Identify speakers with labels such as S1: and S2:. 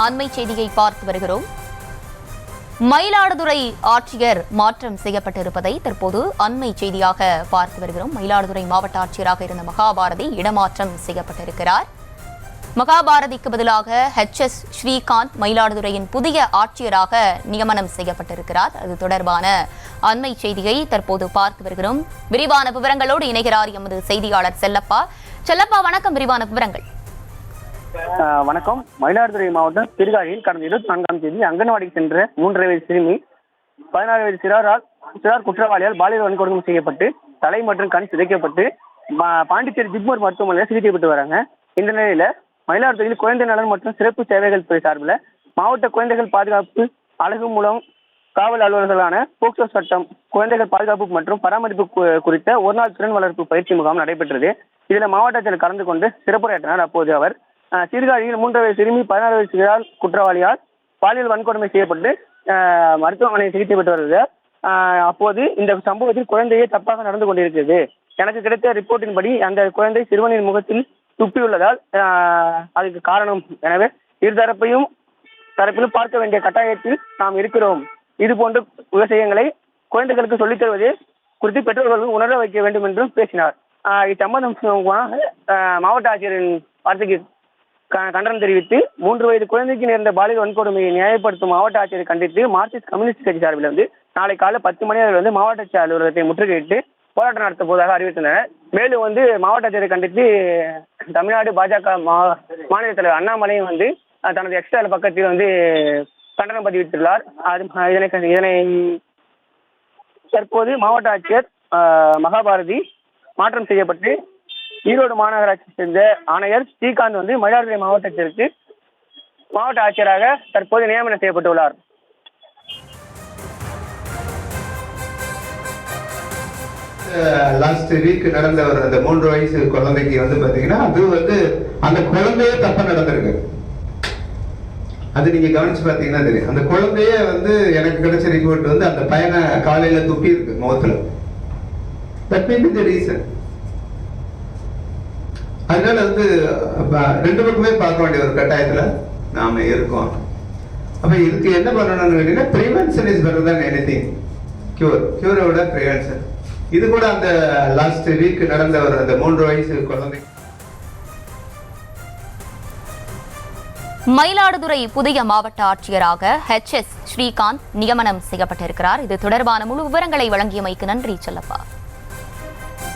S1: அண்மை செய்தியை பார்த்து வருகிறோம். மயிலாடுதுறை ஆட்சியர் மாற்றம் செய்யப்பட்டிருப்பதை தற்போது அண்மை செய்தியாக பார்த்து வருகிறோம். மயிலாடுதுறை மாவட்ட ஆட்சியராக இருந்த மகாபாரதி இடமாற்றம் செய்யப்பட்டிருக்கிறார். மகாபாரதிக்கு பதிலாக HS ஸ்ரீகாந்த் மயிலாடுதுறையின் புதிய ஆட்சியராக நியமனம் செய்யப்பட்டிருக்கிறார். அது தொடர்பான அண்மை செய்தியை தற்போது பார்த்து வருகிறோம். விரிவான விவரங்களோடு இணைகிறார் எமது செய்தியாளர் செல்லப்பா. செல்லப்பா, வணக்கம். விரிவான விவரங்கள்.
S2: வணக்கம். மயிலாடுதுறை மாவட்டம் சீர்காழியில் கடந்த 24ஆம் தேதி அங்கன்வாடிக்கு சென்ற 3 வயது சிறுமி 16 வயது சிறார் குற்றவாளியால் பாலியல் வன்கொடுமை செய்யப்பட்டு தலை மற்றும் கண் சிதைக்கப்பட்டு பாண்டிச்சேரி ஜிப்மர் மருத்துவமனையில் சிகிச்சை பெற்று வராங்க. இந்த நிலையில மயிலாடுதுறையில் குழந்தை நலன் மற்றும் சிறப்பு சேவைகள் துறை சார்பில் மாவட்ட குழந்தைகள் பாதுகாப்பு அழகு மூலம் காவல் அலுவலர்களான போக்சோ சட்டம், குழந்தைகள் பாதுகாப்பு மற்றும் பராமரிப்பு குறித்த ஒருநாள் திறன் வளர்ப்பு பயிற்சி முகாம் நடைபெற்றது. இதில் மாவட்ட ஆட்சியர் கலந்து கொண்டு சிறப்புரையாற்றினார். அப்போது அவர் சீர்காழியில் 3 வயது சிறுமி 16 வயது சிறார் குற்றவாளியால் பாலியல் வன்கொடுமை செய்யப்பட்டு மருத்துவமனையில் சிகிச்சை பெற்று வருகிறது. அப்போது இந்த சம்பவத்தில் குழந்தையே தப்பாக நடந்து கொண்டிருக்கிறது. எனக்கு கிடைத்த ரிப்போர்ட்டின்படி அந்த குழந்தை சிறுவனின் முகத்தில் துப்பியுள்ளதால் அதுக்கு காரணம். எனவே இருதரப்பையும் பார்க்க வேண்டிய கட்டாயத்தில் நாம் இருக்கிறோம். இது போன்ற விஷயங்களை குழந்தைகளுக்கு சொல்லித் தருவது குறித்து பெற்றோர்கள் உணர வைக்க வேண்டும் என்றும் பேசினார். இச்சம்பந்தமாக மாவட்ட ஆட்சியரின் வார்த்தைக்கு கண்டனம் தெரிவித்து 3 வயது குழந்தைக்கு நேர்ந்த பாலியல் வன்கொடுமையை நியாயப்படுத்தும் மாவட்ட ஆட்சியரை கண்டித்து மார்க்சிஸ்ட் கம்யூனிஸ்ட் கட்சி சார்பில் நாளை காலை 10 மணி அளவில் மாவட்ட ஆட்சியர் அலுவலகத்தை முற்றுகையிட்டு போராட்டம் நடத்த போவதாக அறிவித்தனர். மேலும் மாவட்ட ஆட்சியரை கண்டித்து தமிழ்நாடு பாஜக மாநில தலைவர் அண்ணாமலையும் தனது எக்ஸ்ட்ரா பக்கத்தில் கண்டனம் பதிவிட்டுள்ளார். இதனை தற்போது மாவட்ட ஆட்சியர் மகாபாரதி மாற்றம் செய்யப்பட்டு ஈரோடு மாநகராட்சியை சேர்ந்த ஆணையர் ஸ்ரீகாந்த் மயிலாடுதுறை மாவட்டத்திற்கு மாவட்ட ஆட்சியராக தற்போது நியமனம் செய்யப்பட்டுள்ளார்.
S3: லாஸ்ட் வீக் நடந்த அந்த 3 வயசு குழந்தைக்கு பாத்தீங்கன்னா அது அந்த குழந்தையே தப்பா நடந்திருக்கு. அது நீங்க கவனிச்சு பாத்தீங்கன்னா தெரியும். அந்த குழந்தைய எனக்கு கிடைச்ச ரிப்போர்ட் அந்த பையனை காலையில துப்பி இருக்கு முகத்துல. That may be the reason. அதனால 2 பக்கமே பார்க்க வேண்டிய ஒரு கட்டாயத்துல நாம இருக்கோம். அப்ப இதுக்கு என்ன பண்ணணும்னு கேட்டீங்கன்னா prevention is better than anything. கியூரை விட பிரிவென்ஷன். இது கூட அந்த லாஸ்ட் வீக் நடந்த அந்த 3 வயசு குழந்தை.
S1: மயிலாடுதுறை புதிய மாவட்ட ஆட்சியராக HS ஸ்ரீகாந்த் நியமனம் செய்யப்பட்டிருக்கிறார். இது தொடர்பான முழு விவரங்களை வழங்கியமைக்கு நன்றி செல்லப்பா.